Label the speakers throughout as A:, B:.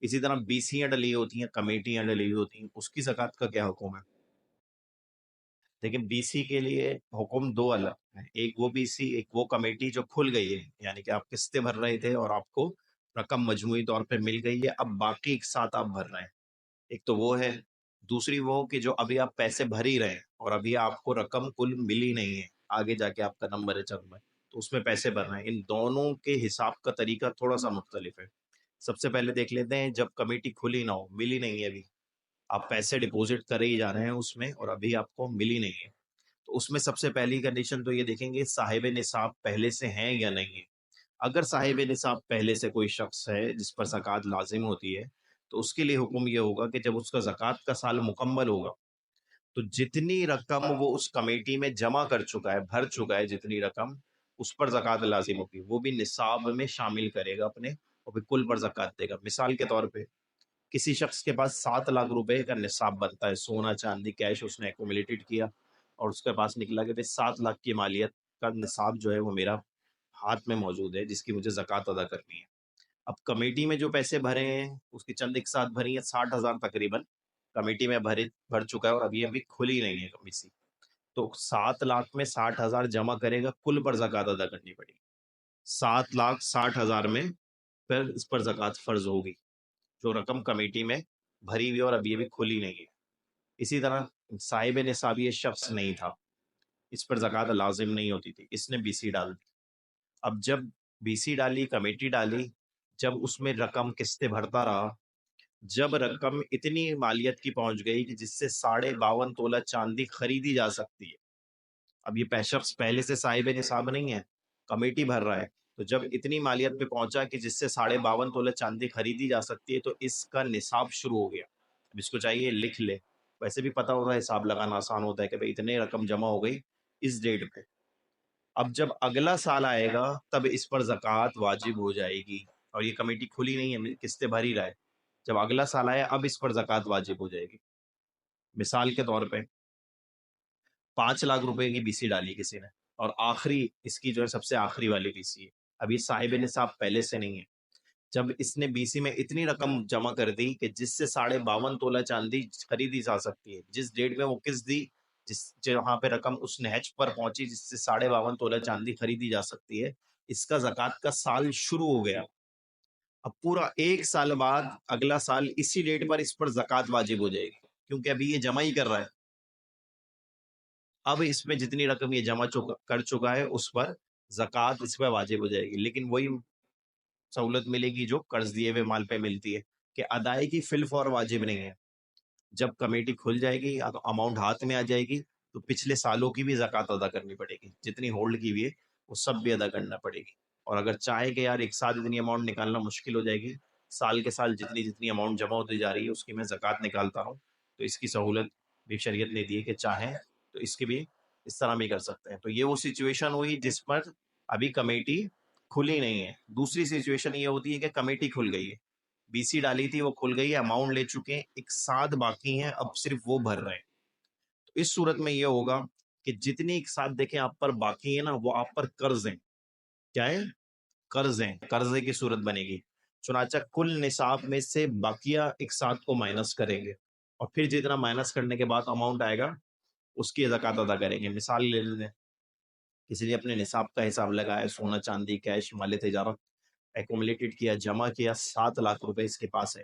A: اسی طرح بیسیاں ڈلی ہوتی ہیں، کمیٹیاں ڈلی ہوتی ہیں، اس کی زکوٰۃ کا کیا حکم ہے؟ لیکن بی سی کے لیے حکم دو الگ ہیں، ایک وہ بی سی، ایک وہ کمیٹی جو کھل گئی ہے، یعنی کہ آپ قسطیں بھر رہے تھے اور آپ کو رقم مجموعی طور پہ مل گئی ہے، اب باقی ایک ساتھ آپ بھر رہے ہیں، ایک تو وہ ہے، دوسری وہ کہ جو ابھی آپ پیسے بھر ہی رہے ہیں اور ابھی آپ کو رقم کل ملی نہیں ہے، آگے جا کے آپ کا نمبر ہے چل رہا ہے تو اس میں پیسے بھر رہے ہیں، ان دونوں کے حساب کا طریقہ تھوڑا سا مختلف ہے۔ سب سے پہلے دیکھ لیتے ہیں جب کمیٹی کھلی نہ ہو، ملی نہیں ہے، ابھی آپ پیسے ڈپوزٹ کرے ہی جا رہے ہیں اس میں اور ابھی آپ کو ملی نہیں ہے، تو اس میں سب سے پہلی کنڈیشن تو یہ دیکھیں گے صاحب نصاب پہلے سے ہیں یا نہیں ہے۔ اگر صاحب نصاب پہلے سے کوئی شخص ہے جس پر زکوٰۃ لازم ہوتی ہے تو اس کے لیے حکم یہ ہوگا کہ جب اس کا زکوٰۃ کا سال مکمل ہوگا تو جتنی رقم وہ اس کمیٹی میں جمع کر چکا ہے، بھر چکا ہے، جتنی رقم اس پر زکوٰۃ لازم ہوگی وہ بھی نصاب میں شامل کرے گا اپنے، اور پھر کل پر زکوٰۃ دے گا۔ مثال کے طور پہ کسی شخص کے پاس 7 لاکھ روپے کا نصاب بنتا ہے، سونا چاندی کیش اس نے ایکومولیٹڈ کیا اور اس کے پاس نکلا کہ 7 لاکھ کی مالیت کا نصاب جو ہے وہ میرا ہاتھ میں موجود ہے جس کی مجھے زکوٰۃ ادا کرنی ہے۔ اب کمیٹی میں جو پیسے بھرے ہیں اس کی چند ایک ساتھ بھری ہیں، 60,000 تقریباً کمیٹی میں بھر چکا ہے اور ابھی کھلی نہیں ہے کمیٹی، تو 7 لاکھ میں 60,000 جمع کرے گا، کل پر زکوٰۃ ادا کرنی پڑے گی۔ 7,60,000 میں پھر اس پر زکوٰۃ فرض ہوگی جو رقم کمیٹی میں بھری ہوئی اور ابھی کھلی نہیں ہے۔ اسی طرح صاحب نصاب یہ شخص نہیں تھا، اس پر زکوٰۃ لازم نہیں ہوتی تھی، اس نے بی سی ڈال دی۔ اب جب بی سی ڈالی، کمیٹی ڈالی، جب اس میں رقم قسطیں بھرتا رہا، جب رقم اتنی مالیت کی پہنچ گئی کہ جس سے 52.5 تولہ چاندی خریدی جا سکتی ہے، اب یہ شخص پہلے سے صاحب نصاب نہیں ہے، کمیٹی بھر رہا ہے، تو جب اتنی مالیت پہ پہنچا کہ جس سے 52.5 تولہ چاندی خریدی جا سکتی ہے تو اس کا نصاب شروع ہو گیا۔ اب اس کو چاہیے لکھ لے، ویسے بھی پتہ ہوتا ہے، حساب لگانا آسان ہوتا ہے کہ بھئی اتنے رقم جمع ہو گئی اس ڈیٹ پہ۔ اب جب اگلا سال آئے گا تب اس پر زکوٰۃ واجب ہو جائے گی، اور یہ کمیٹی کھلی نہیں ہے، قسطیں بھر ہی رہا ہے، جب اگلا سال آیا اب اس پر زکوٰۃ واجب ہو جائے گی۔ مثال کے طور پہ 5 لاکھ روپے کی بی سی ڈالی کسی نے، اور آخری اس کی جو ہے سب سے آخری والی بی سی ہے، ابھی صاحب نصاب پہلے سے نہیں ہے، جب اس نے بی سی میں اتنی رقم جمع کر دی کہ جس سے 52.5 تولہ چاندی خریدی جا سکتی ہے، جس ڈیٹ میں وہ قسط دی، جہاں پہ رقم اس نہج پر پہنچی جس سے 52.5 تولہ چاندی خریدی جا سکتی ہے، اس کا زکوٰۃ کا سال شروع ہو گیا۔ اب پورا 1 سال بعد اگلا سال اسی ڈیٹ پر اس پر زکوٰۃ واجب ہو جائے گی، کیونکہ ابھی یہ جمع ہی کر رہا ہے، اب اس میں جتنی رقم یہ جمع کر چکا ہے اس پر زکوٰۃ اس پہ واجب ہو جائے گی، لیکن وہی سہولت ملے گی جو قرض دیے ہوئے مال پہ ملتی ہے کہ ادائیگی فی الفور واجب نہیں ہے، جب کمیٹی کھل جائے گی یا تو اماؤنٹ ہاتھ میں آ جائے گی تو پچھلے سالوں کی بھی زکوٰۃ ادا کرنی پڑے گی، جتنی ہولڈ کی ہوئی ہے وہ سب بھی ادا کرنا پڑے گی، اور اگر چاہے کہ یار ایک ساتھ اتنی اماؤنٹ نکالنا مشکل ہو جائے گی، سال کے سال جتنی اماؤنٹ جمع ہوتی جا رہی ہے اس کی میں زکوٰۃ نکالتا ہوں، تو اس کی سہولت بھی شریعت نے دی ہے کہ چاہیں تو اس کی بھی اس طرح بھی کر سکتے ہیں۔ تو یہ وہ سچویشن ہوئی جس پر ابھی کمیٹی کھلی نہیں ہے۔ دوسری سچویشن یہ ہوتی ہے کہ کمیٹی کھل گئی ہے، بی سی ڈالی تھی وہ کھل گئی ہے، اماؤنٹ لے چکے ہیں، ایک ساتھ باقی ہیں، اب صرف وہ بھر رہے ہیں، تو اس صورت میں یہ ہوگا کہ جتنی ایک ساتھ دیکھیں آپ پر باقی ہے نا وہ آپ پر قرض ہیں، کیا ہے؟ قرض ہیں، قرضے کی صورت بنے گی، چنانچہ کل نصاب میں سے باقیہ ایک ساتھ کو مائنس کریں گے اور پھر جتنا مائنس کرنے کے بعد اماؤنٹ آئے گا اس کی زکوٰۃ ادا کریں گے۔ مثال لے لیں، کسی نے اپنے نصاب کا حساب لگایا، سونا چاندی کیش مال تجارت ایکومولیٹڈ کیا، جمع کیا، 7 لاکھ روپے اس کے پاس ہے،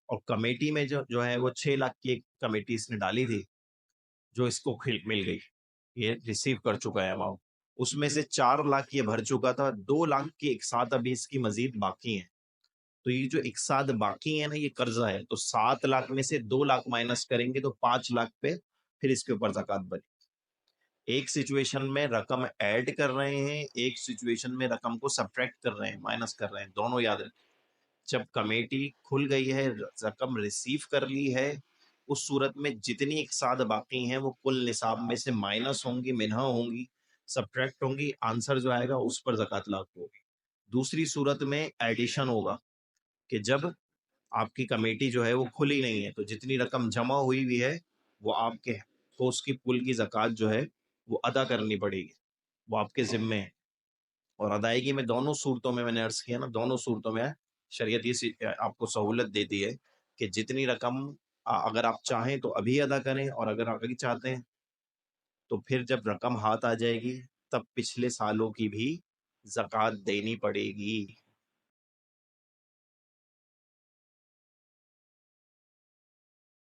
A: اور کمیٹی میں جو ہے وہ 6 لاکھ کی ایک کمیٹی اس نے ڈالی تھی جو اس کو مل گئی، یہ ریسیو کر چکا ہے اماؤنٹ، اس میں سے 4 لاکھ یہ بھر چکا تھا، 2 لاکھ کی ایک ساتھ ابھی اس کی مزید باقی ہیں، تو یہ جو ایک ساتھ باقی ہے نا یہ قرضہ ہے، تو 7 لاکھ میں سے 2 لاکھ مائنس کریں گے تو 5 لاکھ پہ پھر اس کے اوپر زکوٰۃ بنے۔ ایک سچویشن میں رقم ایڈ کر رہے ہیں، ایک سچویشن میں رقم کو سبٹریکٹ کر رہے ہیں، مائنس کر رہے ہیں، دونوں یاد رکھیں۔ جب کمیٹی کھل گئی ہے، رقم ریسیو کر لی ہے، اس صورت میں جتنی ایک ساتھ باقی ہیں وہ کل نصاب میں سے مائنس ہوں گی، منہا ہوں گی، سبٹریکٹ ہوں گی، آنسر جو آئے گا اس پر زکوٰۃ لاگو ہوگی۔ دوسری صورت میں ایڈیشن ہوگا کہ جب آپ کی کمیٹی جو ہے وہ کھلی نہیں ہے تو جتنی رقم جمع ہوئی ہوئی ہے وہ آپ کے کو اس کی کل کی زکوٰۃ جو ہے وہ ادا کرنی پڑے گی، وہ آپ کے ذمے ہے، اور ادائیگی میں دونوں صورتوں میں نے عرض کیا نا، دونوں صورتوں میں شریعت یہ آپ کو سہولت دیتی ہے کہ جتنی رقم اگر آپ چاہیں تو ابھی ادا کریں، اور اگر آپ ابھی چاہتے ہیں تو پھر جب رقم ہاتھ آ جائے گی تب پچھلے سالوں کی بھی زکوٰۃ دینی پڑے گی۔